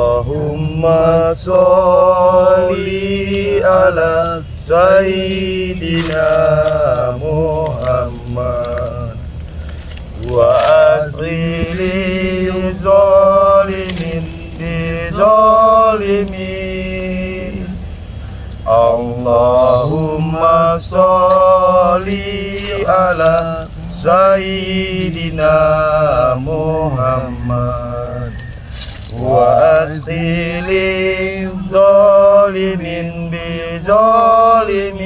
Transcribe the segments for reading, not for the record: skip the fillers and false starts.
Allahumma sholli ala Sayyidina Muhammad wa asli zalimin bi zalimin. Allahumma sholli ala Sayyidina Muhammad wa asli zalimin bi zalimin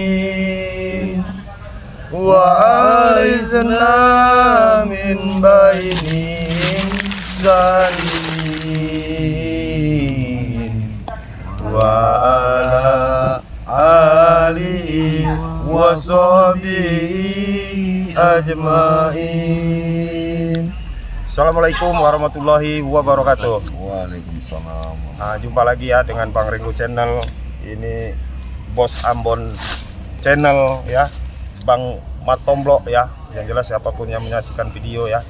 wa aizna min bainin zalimin wa ala alihi wa sahbihi ajmain. Assalamualaikum warahmatullahi wabarakatuh. Waalaikumsalam. Nah, jumpa lagi ya dengan Bang Ringo Channel. Ini Bos Ambon Channel ya, Bang Matomblok ya. Yang jelas siapapun yang menyaksikan video ya,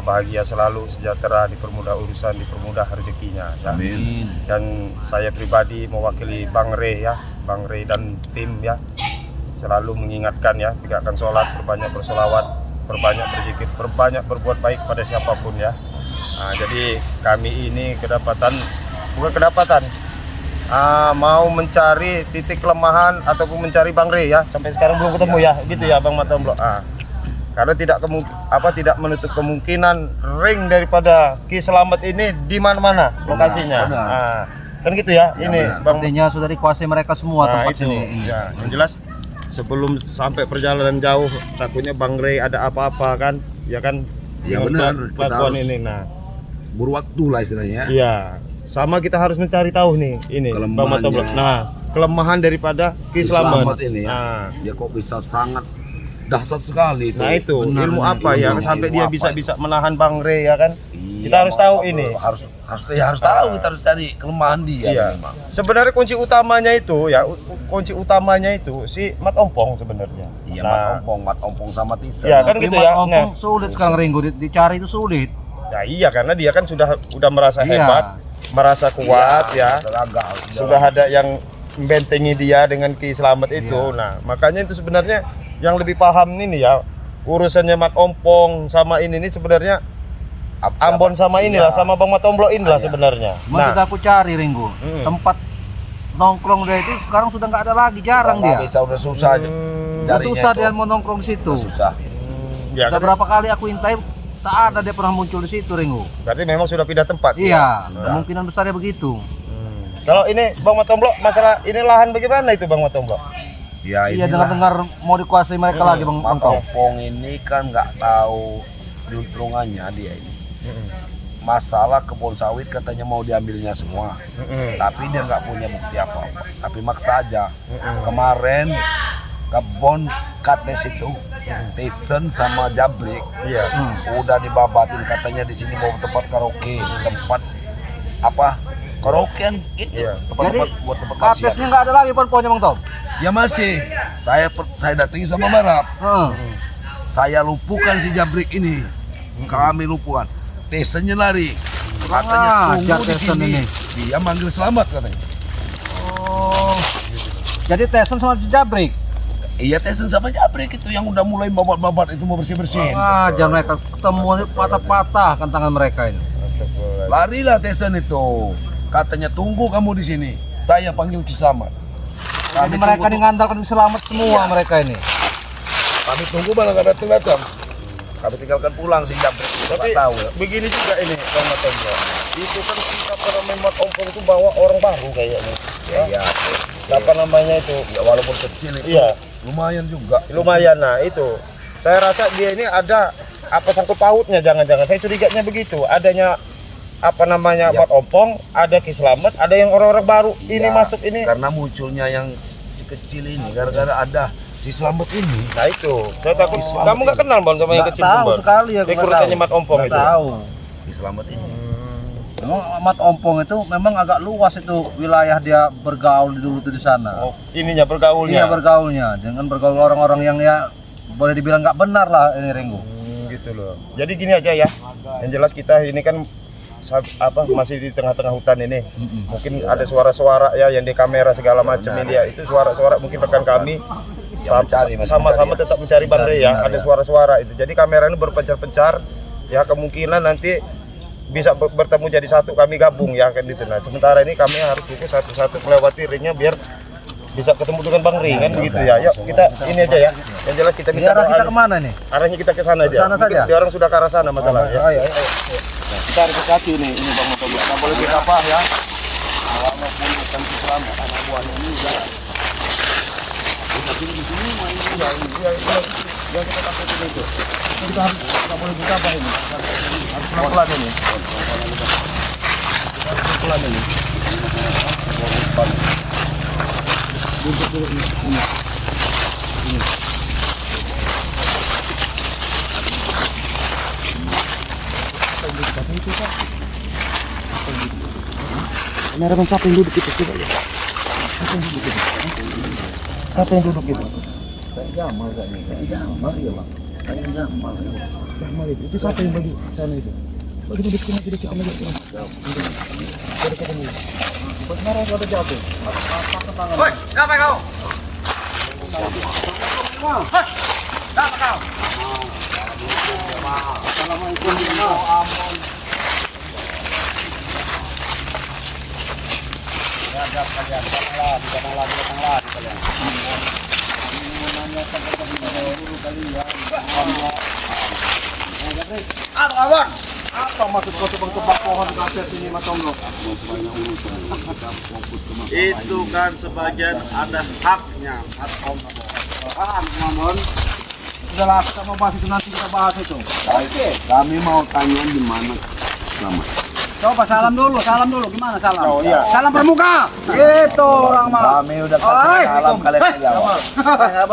bahagia selalu, sejahtera, dipermudah urusan, dipermudah rezekinya ya. Amin. Dan saya pribadi mewakili Bang Re ya, Bang Re dan tim ya, selalu mengingatkan ya, tegakkan sholat, berbanyak bersolawat, berbanyak berzikir, berbanyak berbuat baik pada siapapun ya. Jadi kami ini mau mencari titik kelemahan ataupun mencari Bang Re ya. Sampai sekarang belum ketemu ya, gitu ya Bang Matomblok. Karena tidak menutup kemungkinan ring daripada Ki Slamet ini di mana-mana lokasinya. Kan gitu ya. Ini sepertinya sudah dikuasai mereka semua tempat itu, ini. Ya, yang jelas sebelum sampai perjalanan jauh takutnya Bang Re ada apa-apa kan, ya kan? Ya benar, kita harus ini. Nah, berwaktu lah istilahnya. iya. Sama kita harus mencari tahu nih ini Bang Matomblok. Nah, kelemahan daripada Ki Slamet ini ya. Dia kok bisa sangat dahsyat sekali itu. Nah, itu benar, ilmu benar. apa ya sampai dia bisa menahan Bang Re ya kan? Iya, Kita harus tahu ini. Harus tahu, kita harus cari kelemahan dia. Iya. Memang. Sebenarnya kunci utamanya itu si Mat Ompong sebenarnya. Iya, Nah, mat ompong sama Tisa. Iya, kan gitu ya. Nah, Sulit sekarang Ringo dicari itu sulit. ya iya, karena dia kan sudah merasa Iya. hebat, merasa kuat ya. Sudah ada yang membentengi dia dengan Ki Slamet itu. Nah, makanya itu sebenarnya yang lebih paham ini ya, urusannya Mat Ompong sama ini sebenarnya Ambon sama inilah, sama Bang Matomblok inilah sebenarnya. Masih aku cari Ringo. Tempat nongkrong dia itu sekarang sudah nggak ada lagi, jarang dia. Udah susah. Udah susah dia mau nongkrong di situ. Susah. Ya, Udah kan, berapa kali aku intai, tak ada dia pernah muncul di situ Ringo. berarti memang sudah pindah tempat. Iya, kemungkinan besarnya begitu. Kalau ini Bang Matomblok, masalah ini lahan bagaimana itu Bang Matomblok? Ya, Iya, dengar-dengar mau dikuasai mereka lagi Bang Mat Tong. Ompong ini kan nggak tahu juntrungannya dia ini. Masalah kebun sawit katanya mau diambilnya semua, tapi dia nggak punya bukti apa-apa. Tapi maksa aja. Kemarin kebun Kates itu, Tyson sama Jabrik, Iya. udah dibabatin katanya di sini mau tempat karaoke, tempat apa? Karaokean itu, Iya. tempat buat tempat kasihan. Katesnya nggak ada lagi pohonnya Bang Tom. Ya masih. Saya datangi sama Barap. Saya lumpuhkan si Jabrik ini. Kami lumpuhkan. Tysonnya lari. Katanya tunggu di Tyson sini. ini. Dia manggil selamat katanya. Oh. Jadi Tyson sama Jabrik. Iya, Tyson sama Jabrik itu yang udah mulai babat-babat itu mau bersih-bersihin. Jangan mereka ketemu patah-patah kan tangan mereka ini. Larilah Tyson itu. Katanya tunggu kamu di sini. Saya panggil Ki Slamet. Jadi mereka ini ngandalkan selamat semua mereka ini. Kami tunggu malah nggak datang. Kami tinggalkan pulang si Jabrik. Tapi Nggak tahu ya. begini juga ini Bang Matomblok. Itu kan kita para Mat Ompong itu bawa orang baru kayaknya. Iya. Apa namanya itu? Ya walaupun kecil itu. Iya. Lumayan juga. Lumayan. Nah, itu. Saya rasa dia ini ada apa sangkut pautnya, jangan-jangan. Saya curiganya begitu. Adanya apa namanya Mat Ompong, ada Ki Slamet, ada yang orang-orang baru ini masuk ini. Karena munculnya yang si kecil ini gara-gara ada si Slamet ini. Nah, itu. Saya takut kamu nggak kenal Bon sama yang kecil Tahu Bon? sekali ya. Rekrutannya Mat Ompong itu. Tahu. Si Slamet ini. Mat Ompong itu memang agak luas itu wilayah dia bergaul dulu tuh di sana. Oh, ininya bergaulnya. Iya, bergaulnya dengan bergaul orang-orang yang ya boleh dibilang nggak benar lah ini Ringo. Gitu loh. Jadi gini aja ya. Yang jelas kita ini kan masih di tengah-tengah hutan ini. Mungkin ada suara-suara ya yang di kamera segala macam ini ya. Itu suara-suara mungkin rekan kami sama-sama tetap mencari Bang Rey ya. Ada suara-suara itu. Jadi kamera ini berpencar-pencar ya, kemungkinan nanti bisa bertemu jadi satu, kami gabung ya kan gitu. Nah, sementara ini kami harus fokus satu-satu melewati ringnya biar bisa ketemu dengan Bang Rey kan begitu ya. Yuk kita ini aja ya. Yang jelas kita minta Arah kita doa. kemana nih? Arahnya kita ke sana aja. Sana saja? Dia orang sudah ke arah sana masalah ya. Ayo. Kita harus ke kaki nih, ini Bang Motor. Enggak boleh kita apa ya. Walaupun bukan selamat anak buahnya ini juga. Tapi di sini main juga yang kita takutin itu. Kita harus enggak boleh buka apa ini. Harus pelan-pelan ini. Harus pelan ini. Duduk dulu ini. Ini ada siapa yang duduk itu? Coba lihat. Siapa yang duduk itu? Jamal tadi. Jamal ya, Bang. Jamal. Jamal itu. Itu siapa yang bagi sana itu? Bagi duduk sini, duduk kita lihat sini. Ada ketemu. Buat marah ada jatuh. Woi, siapa kau? Hei, siapa kau? Assalamualaikum. Apa maksud kau tebang-tebang pohon kaset ini, Mas Omlo? Itu kan sebagian ada haknya, hak Om. Mamon. Udahlah, kita mau bahas itu nanti kita bahas itu. Oke. Kami mau tanya di mana selamat. Coba salam dulu, gimana salam? Oh, iya. Salam pramuka. Gitu orang mah. Kami udah kasih salam kalian jawab.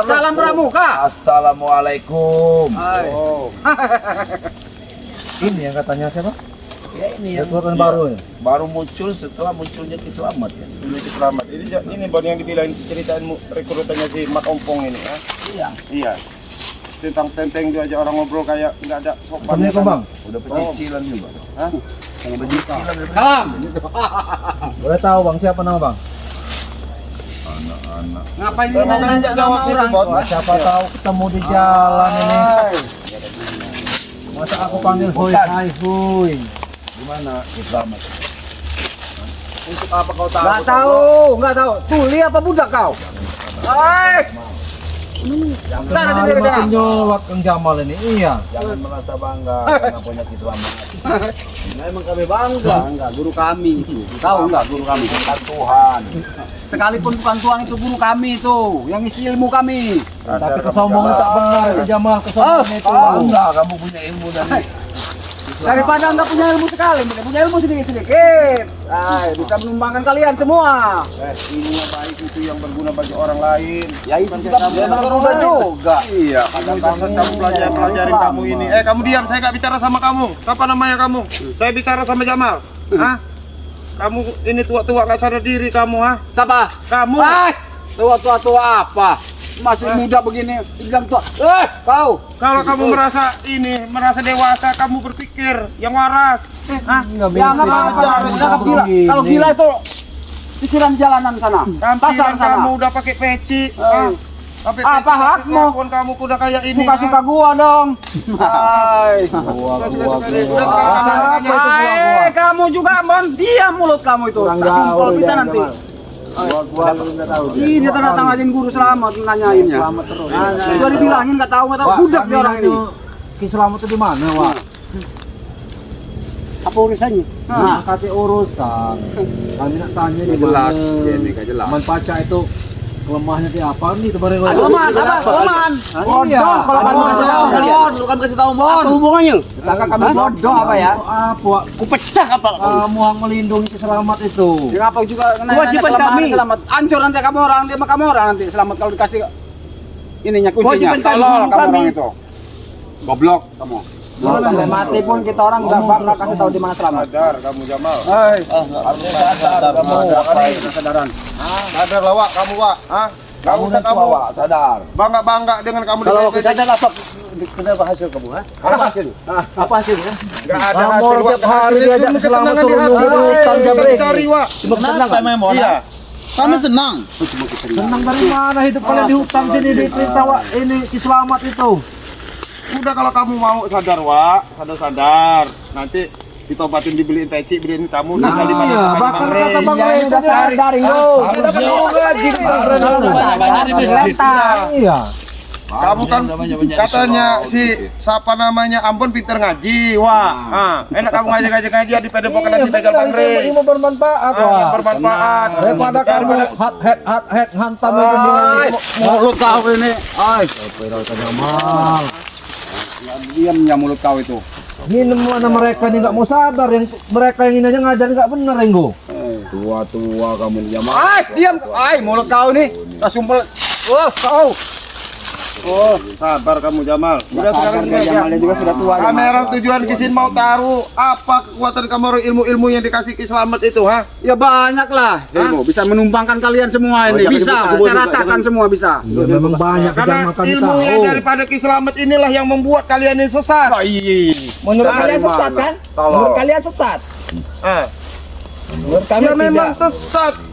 Salam pramuka. Assalamualaikum. Oh. Ini yang katanya siapa? Ya ini yang Buatan baru. baru muncul setelah munculnya Kiselamat ya. Ini selamat. Ini baru yang dibilang ceritaanmu rekrutannya si Mat Ompong ini ya. Iya. Iya. Tentang tenteng dia aja orang ngobrol kayak nggak ada sopan. Ini apa, Bang? Udah pecicilan juga. Hah? Salam. Boleh tahu Bang siapa nama Bang? Anak-anak. Ngapain Saya mau nanya jawab itu, Bos. Wah, siapa tahu ketemu di jalan ini. Masa aku panggil Huy, hai Huy. Gimana Kiselamat? Untuk apa kau tahu? Nggak tahu. Tuli apa budak kau? Hai. Sana sendiri sana. Nyolot Kang Jamal ini. Iya. Jangan merasa bangga karena punya Kiselamat. Nah, emang kami bangga. Enggak, guru kami itu. Tahu enggak guru kami? Bukan Tuhan. Sekalipun bukan Tuhan itu guru kami itu, yang isi ilmu kami. Tapi kesombongan tak benar itu Jamal, kesombongan itu. Enggak, kamu punya ilmu dari Daripada enggak punya ilmu sekali, punya ilmu sedikit-sedikit. Bisa menumbangkan kalian semua. Ilmu yang baik itu yang berguna bagi orang lain. Ya itu juga berguna juga. Iya, kamu pelajarin kamu ini. Kamu diam, saya nggak bicara sama kamu. Siapa namanya kamu? Saya bicara sama Jamal. Hah? Kamu ini tua-tua nggak sadar diri kamu, ha? Siapa? Kamu. Tua apa? Masih muda begini, bilang tua. Kau. Kalau kamu merasa dewasa, kamu berpikir yang waras. Hah? Jangan gila. Kalau gila itu pikiran jalanan sana. Pasar Tampilan sana. kamu udah pakai peci. Sampai Apa peci, hakmu? telepon kamu udah kayak ini. Suka-suka gua dong. Hai. Hai, kamu juga mon, diam mulut kamu itu. Sumpel bisa nanti. Ini tanda-tandain guru selamat nanyainnya. Selamat terus. Gua dibilangin enggak tahu budak dia orang ini. Ki Selamat itu di mana, Wak? Apa urusannya? Nah, kata urusan. Kami nak tanya di jelas, mana. ini enggak jelas. Man Paca itu kelemahannya di apa nih kemarin? Kelemahan apa? Kelemahan. Bodoh, kalau kamu kasih tahu. Lu kan kasih tahu Mon. Apa hubungannya? Sangka kami bodoh apa ya? Apa? Ku pecah apa? Kamu yang melindungi si Selamat itu. Kenapa juga kewajiban kami? Selamat. Hancur nanti kamu orang, dia kamu orang nanti Selamat kalau dikasih ininya kuncinya. Kewajiban Tolol kamu kami. orang itu. Goblok kamu. Sampai mati pun kita orang nggak bakal kasih tahu di mana Selamat. Sadar kamu Jamal. Harusnya sadar kamu. Kesadaran. Sadar lah Wak, kamu Wak. Hah? Gak Kamu usah kamu sadar. bangga-bangga dengan kamu Kalau di sadar lah sob, Kenapa hasil kamu, ha? Apa hasil? Apa hasilnya? Enggak ada Kamu hasil, Wak. tiap hari Hasil diajak itu selamat ketenangan di suruh hati. nunggu hutan jabrek. Cari, Wak. Kenapa main bola? Iya. Kami senang. Senang dari mana hidup kalian di hutan sini di cerita Wak ini Kiselamat itu. Udah kalau kamu mau sadar, Wak, sadar. Nanti ditobatin dibeliin peci, beliin kamu tinggal di mana Iya, bahkan kata Bang Rey udah sadar lo. Udah mau ngaji di Iya. Kamu kan katanya si siapa namanya Ambon pinter ngaji, wah. Enak kamu ngaji di padepokan nanti pegang Bang Rey. Ilmu bermanfaat, Wak. Bermanfaat. Daripada kamu hat hantam aja dengan Mulut kau ini. Ay, mal. diamnya mulut kau itu. Ini mana mereka ini nggak mau sadar, yang mereka yang ini aja ngajar nggak bener, Enggo. Tua-tua kamu diam. Ay, diam. Ay, mulut kau nih. Sumpel. Kau. Oh, sabar kamu Jamal. Udah sekarang ini aja. Jamalnya juga sudah tua. Kamera tujuan kisin mau taruh apa kekuatan kamu ilmu-ilmu yang dikasih Ki Slamet itu, ha? Ya banyak lah. Ilmu bisa menumpangkan kalian semua ini. Bisa. Saya ratakan semua bisa. Ya memang banyak Karena kejamakan ilmunya tahu. daripada Ki Slamet inilah yang membuat kalian ini sesat. Menurut kalian sesat kan? Menurut kalian sesat. Ah. Menurut kami Ya memang sesat.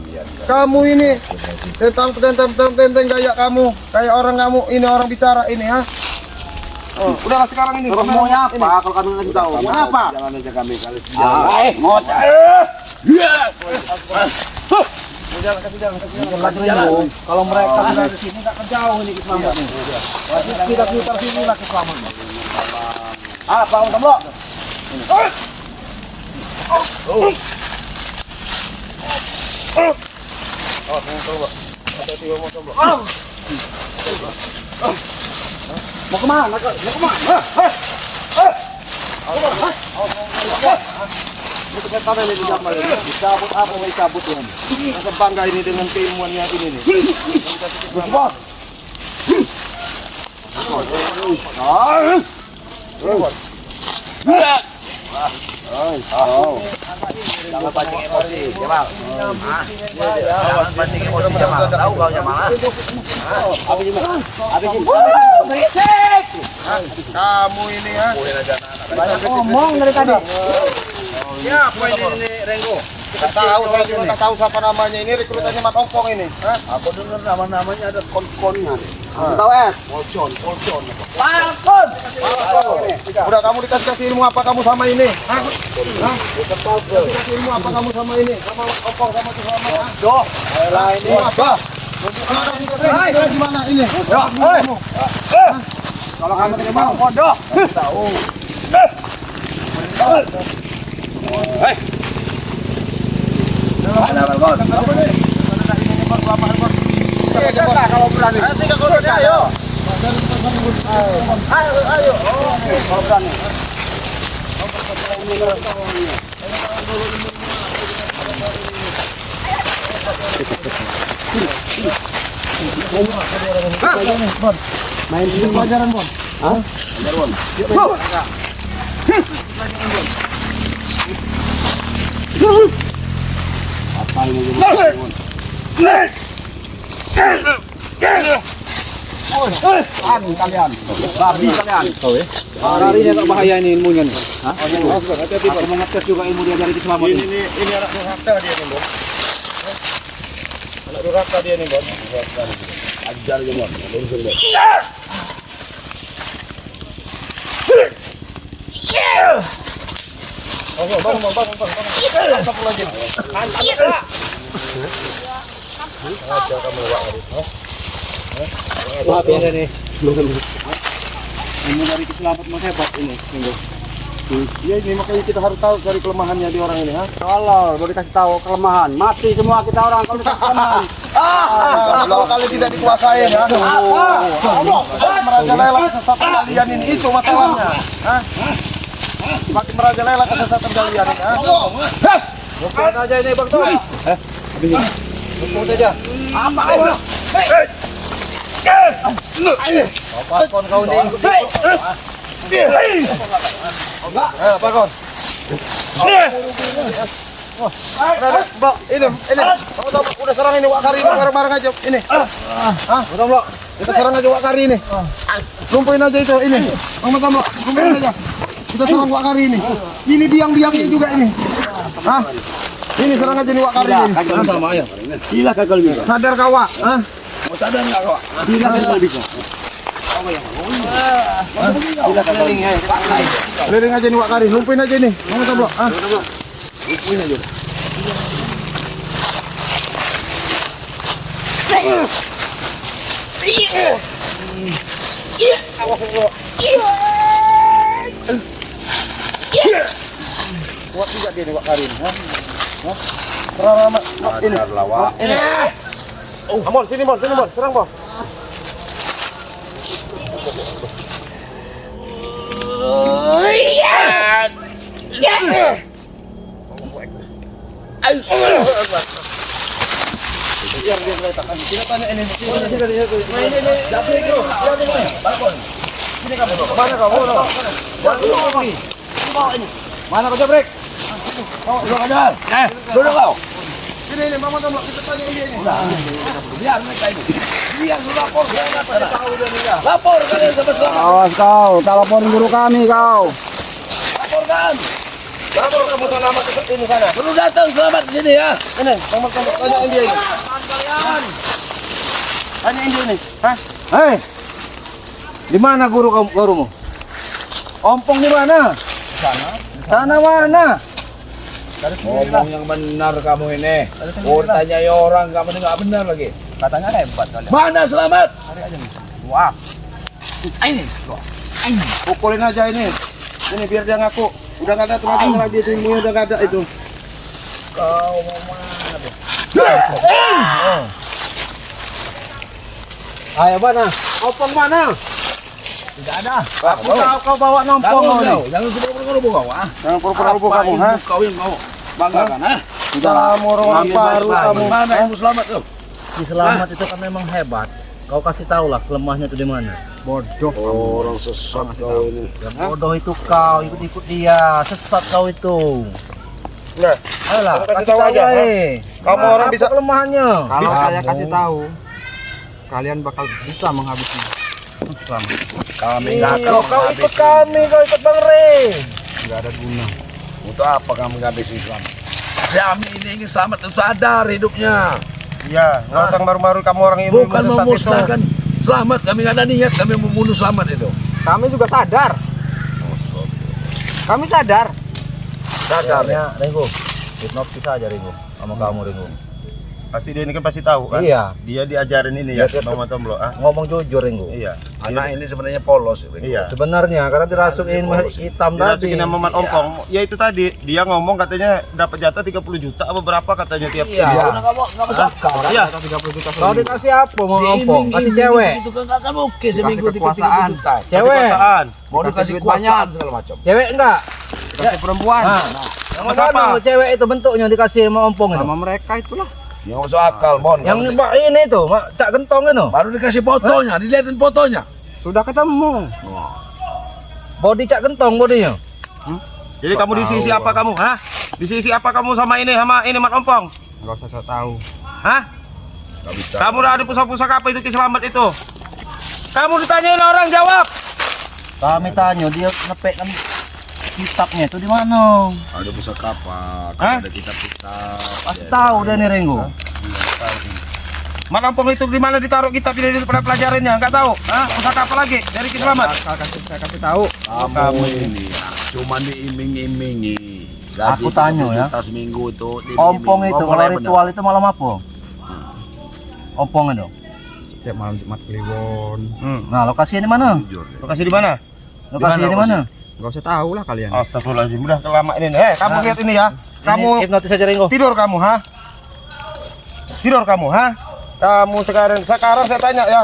Kamu ini tentang gaya kamu, kayak orang kamu ini orang bicara ini, ha? Oh, udahlah sekarang ini. Terus maunya apa kalau kami ngasih tahu? Mau apa? Jangan aja kami kali Kalau mereka sudah di sini nggak kejauh ini Kiselamat nih. Kita putar sini lah Kiselamat. Apa untuk lo? Mau kemana? Mau kemana? Cabut apa yang cabut ini? Masa bangga ini dengan keilmuannya ini nih. Jangan pancing emosi, Jamal. Jangan pancing emosi, Jamal. Tahu kau Jamal? Kamu ini, ha? ngomong dari tadi. Ya, apa ini Renggo? Kita tahu, kita tahu siapa namanya ini, rekrutannya Mat Ompong ini. Ha? Aku dengar nama-namanya ada kon-konnya. Tahu es? Polcon. Udah kamu dikasih ilmu apa kamu sama ini? Hah? Dikasih ilmu apa kamu sama ini? Sama Ompong sama si Slamet, ha? Doh. Ini apa? Di mana ini? Kalau kamu tidak mau, bodoh. Tahu. Ada Bang. Kalau berani. Ayo. Ayo. Kalau berani. Main ini pelajaran, Bon. Kalian. Babi kalian. Hari ini agak bahaya ini ilmunya nih. Aku mau ngetes juga ilmu dia dari Kiselamat ini. Ini anak durhaka dia nih, Bos. Anak durhaka dia nih, Bos. Ajar aja, Bang. Lurus, Bang. Wah, beda nih. Ilmu dari Kiselamat mah hebat ini. Iya, ini makanya kita harus tahu dari kelemahannya di orang ini, ha? Kalau baru dikasih tahu kelemahan, mati semua kita orang kalau dikasih kelemahan. Kalau kalian tidak dikuasai, ya. Merajalela kesesatan kalian ini itu masalahnya. Hah? Semakin merajalela kesesatan kalian ini, ha? Bukan aja ini Bang Tom. Luput aja. Apa itu? Pakon kau ini. Pakon. Ini. Udah serang ini, Wak Kari, bareng-bareng aja. Ini. Bang Tom, Kita serang aja Wak Kari ini. Lumpuhin aja itu ini. Tolong, lumpuhin aja. Kita serang Wak Kari ini. Ini biang-biangnya juga ini. Hah? Ini serang aja nih Wak Kari ini. Sama ya. Sila kagak bisa. Sadar kau Wak? Hah? Mau sadar nggak kok? Sila kagak bisa. Sila kagak bisa. Keliling aja nih Wak Kari. Lumpuhin aja nih. Tolong. Hah? Lumpuhin aja. Kuat juga dia nih Wak Kari ini. Hah? Serang ini. Sadar lawak. Amon, sini Mon, serang Mon. Biar dia meletakkan. Kita tanya ini. Mana kamu? Mana kau jebrek? Duduk aja. Duduk kau. Sini Mama Tomlo, kita tanya ini. Biar mereka ini. Biar lu lapor kalian apa tahu dia nih. Lapor kalian sama selamat. Awas kau, telepon guru kami kau. Laporkan. Lapor kamu selamat ke ini sana. Perlu datang selamat di sini ya. Ini, Mama Tomlo, tanyain dia ini. Tanyain dia ini. Hah? Hei, di mana gurumu? Ompong di mana? Sana mana? Ngomong yang benar kamu ini. Tanya orang kamu ini nggak benar lagi. Katanya hebat kalian. Mana selamat? Wah, Ini. pukulin aja ini. Ini biar dia ngaku. Udah nggak ada tenaga lagi itu, ilmunya udah nggak ada itu. Kau mau mana? Ayo mana? Ompong mana? Tidak ada. Aku tahu kau bawa nompong kau nih. Jangan suruh kamu ah. Jangan pura-pura lupa kamu, ha? Kau yang mau banggakan ah? Kamu orang baru kamu. Mana ilmu selamat tuh? Si Selamat itu kan memang hebat. Kau kasih tahu lah lemahnya itu di mana. Bodoh. Orang sesat kau ini. Yang bodoh itu kau, ikut-ikut dia. Sesat kau itu. Nah, Ayolah, kasih tahu aja, ha? Kamu orang Apa bisa- kelemahannya. Kalau saya kasih tahu, kalian bakal bisa menghabisnya. Kami Ih, nggak akan kau ikut menghabisi. kami, kau ikut Bang Rey. Untuk apa kamu menghabisi selamat? Kami ini ingin selamat dan sadar hidupnya. Iya, nggak usah baru-baru kamu orang ini. Bukan memusnahkan selamat. Kami nggak ada niat kami membunuh selamat itu. Kami juga sadar. Kami sadar. Sadarnya, Ringo. Hipnotis aja Ringo sama kamu Ringo. Pasti dia ini kan pasti tahu kan? Iya. Dia diajarin ini ya, Iya, Mama Tomlo. Ah, Ngomong jujur Ringo. iya. Anak ini sebenarnya polos. Iya. Sebenarnya karena dirasukin hitam tadi. Dirasukin sama Mat Ompong. Ya itu tadi, dia ngomong katanya dapat jatah 30 juta apa berapa katanya tiap Iya. Udah nggak masuk akal. Iya. Kau dikasih apa mau ngompong? Kasih cewek. Itu kan nggak mungkin seminggu dikasih kekuasaan. 30 juta. Cewek. Kekuasaan. Mau dikasih duit kekuasaan segala macam. Cewek enggak? Kasih perempuan. Nah, yang mana cewek itu bentuknya dikasih sama ompong itu? Sama mereka itulah. Yang masuk akal, Bon. Yang mbak ini tuh, mak cak gentong itu. Baru dikasih fotonya, dilihatin fotonya. Sudah ketemu. Body cak gentong bodinya. Jadi kamu di sisi apa kamu? Hah? Di sisi apa kamu sama ini Mat Ompong? Enggak usah saya tahu. Hah? Nggak bisa. Kamu udah ada pusaka-pusaka apa itu Ki Selamat itu? Kamu ditanyain orang jawab. Kami tanya dia ngepekkan kitabnya itu di mana? Ada pusaka apa? Hah? Ada kitab-kitab. Pasti tahu dia nih Ringo. Mat Ompong itu di mana ditaruh kitab ini pada pelajarannya? Enggak tahu. Hah? Pusaka apa lagi dari Ki Selamat? Saya kasih tahu. Kamu ini cuma diiming-imingi. Gaji Aku tanya 30 ya. juta seminggu itu. Ompong itu Ngomong kalau yang benar. ritual itu malam apa? Ompong itu. Setiap malam Jumat Kliwon. Nah, lokasinya di mana? Jujur ya. Lokasi di mana? Lokasinya di mana? Enggak usah tahu lah kalian. Astagfirullahaladzim, udah kelama ini. Kamu lihat ini ya. Kamu Ini hipnotis aja Ringo. tidur kamu, ha? Tidur kamu, ha? Kamu sekarang saya tanya ya,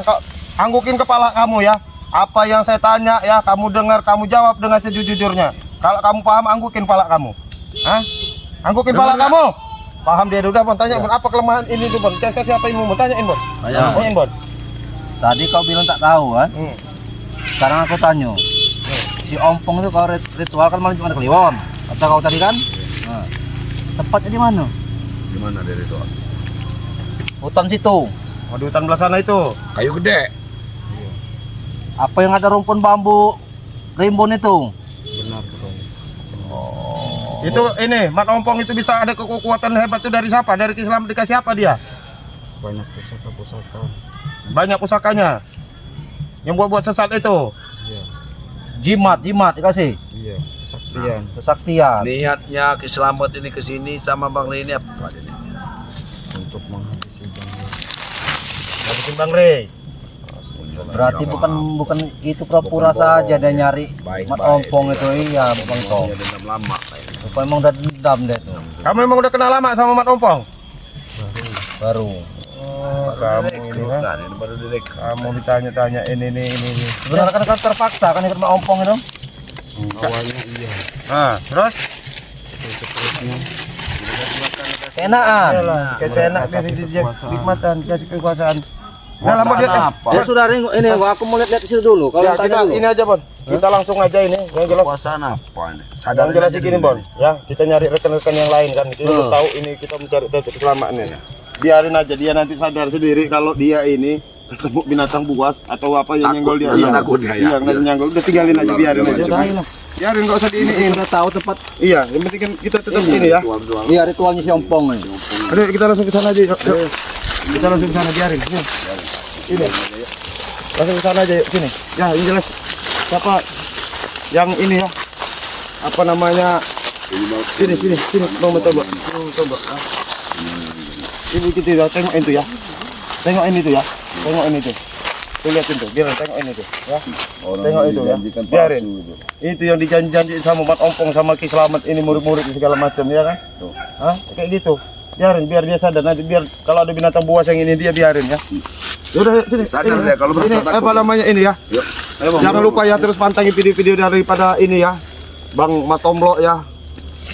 anggukin kepala kamu ya. Apa yang saya tanya ya, kamu dengar, kamu jawab dengan sejujurnya. Kalau kamu paham, anggukin kepala kamu. Hah? Anggukin kepala kamu. Paham dia udah, Bon. Tanya, Bon, apa kelemahan ini tuh, Bon? Kasih apa ilmu, Bon? Tanyain, Bon. Tanyain, Bon. Tadi kau bilang tak tahu kan? Sekarang aku tanya. Si Ompong itu kalau ritual kan malam Jumat Kliwon. Kata kau tadi kan? Nah, tepatnya di mana? Di mana dari itu? Hutan situ. Oh, di hutan belah sana itu. Kayu gede. apa yang ada rumpun bambu rimbun itu. Itu ini Mat Ompong itu bisa ada kekuatan hebat itu dari siapa? Dari Islam dikasih apa dia? Banyak pusaka-pusaka. Banyak pusakanya. Yang buat sesat itu. Jimat dikasih. Iya, kesaktian. Kesaktian. Niatnya Kiselamet ini ke sini sama Bang Rey ini apa? Untuk menghabisi Bang. Habisin Bang Rey. Berarti bukan itu pura-pura saja dia nyari Mat Ompong itu. Iya, Bang Tong. Punya dendam lama kayaknya. Rupanya emang udah dendam deh tuh. Kamu emang udah kenal lama sama Mat Ompong? Baru. Oh, kamu ini ha? Nah, ini baru direkrut. Kamu ditanya-tanya ini. Sebenarnya kan terpaksa kan ikut Mat Ompong itu. Awalnya iya. Nah, terus? Keenaan. Iyalah, kesenak dia nikmatan, kasih kekuasaan. Nah, lama dia Ya sudah ini aku mau lihat di situ dulu. Kalau ya, tanya kita dulu. ini aja, Bon. Kita langsung aja ini yang jelas. Kekuasaan apa ini? Yang jelas gini, Bon. Ya, kita nyari rekan-rekan yang lain kan. Kita udah tahu ini kita mencari tahu keselamaannya. Biarin aja dia nanti sadar sendiri kalau dia ini ketemu binatang buas atau apa yang nyenggol dia. Rasa takut dia, ya. Iya, nyenggol. Udah tinggalin aja, biarin aja. Biarin enggak usah diiniin. Udah tahu tempat. Iya, yang penting kan kita tetap ini ya. Iya, ritualnya si Ompong ini. Ayo kita langsung ke sana aja. Yuk. Kita langsung ke sana biarin. Yuk. Ini. Langsung ke sana aja yuk sini. Ya, ini jelas. Siapa yang ini ya? Apa namanya? Sini. Mau coba. Ibu gitu ya, tengok itu ya. Tengok ini tuh ya. Tengok ini tuh. Tuh lihatin tuh, biarin tengok ini tuh ya. Tengok itu ya. Biarin. Itu yang dijanji sama Mat Ompong sama Ki Slamet ini murid-murid segala macam ya kan? Hah? Kayak gitu. Biarin biar dia sadar nanti biar kalau ada binatang buas yang ini dia biarin ya. Yaudah sini. Sadar ini, dia kalau ini merasa takut. apa namanya ini ya? Yuk. Ayo, Bang. Jangan lupa ya terus pantengin video-video daripada ini ya. Bang Matomlo ya.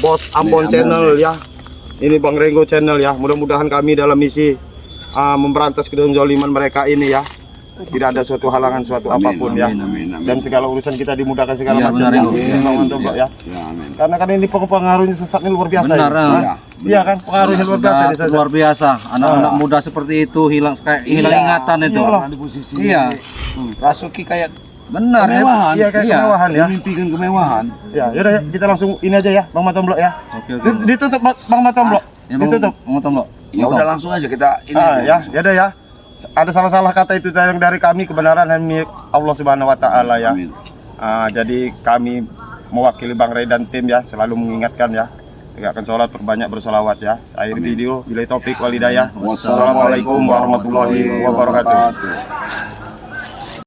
Bos Ambon Channel ya. Ini Bang Renggo Channel ya. Mudah-mudahan kami dalam misi memberantas kezaliman mereka ini ya. Tidak ada suatu halangan suatu apapun ya. Amin. Dan segala urusan kita dimudahkan segala Iya, macam benar, ya. Renggo. Bang Matomlo ya. Ya, amin. Karena kan ini pengaruhnya sesat ini luar biasa. Benar, ya. ah. Iya kan pengaruhnya luar biasa ini Sudah sesat. luar biasa. Anak-anak muda seperti itu hilang ingatan itu. Di posisi Iya. Rasuki kayak Benar ya. kemewahan. Iya kayak kemewahan ya. Memimpikan kemewahan. Ya, yaudah ya, kita langsung ini aja ya, Bang Matomlo ya. Oke. Ditutup Bang Matomlo. Ya, Bang, Ditutup. Ompong. Ya udah langsung aja kita ini. Ya, yaudah ya. Ada salah-salah kata itu yang dari kami, kebenaran hanya milik Allah Subhanahu wa taala ya. Amin. Jadi kami mewakili Bang Rey dan tim ya, selalu mengingatkan ya. Tegakkan sholat, perbanyak bersolawat ya. Akhir video, bila topik walidayah. Wassalamualaikum warahmatullahi wabarakatuh.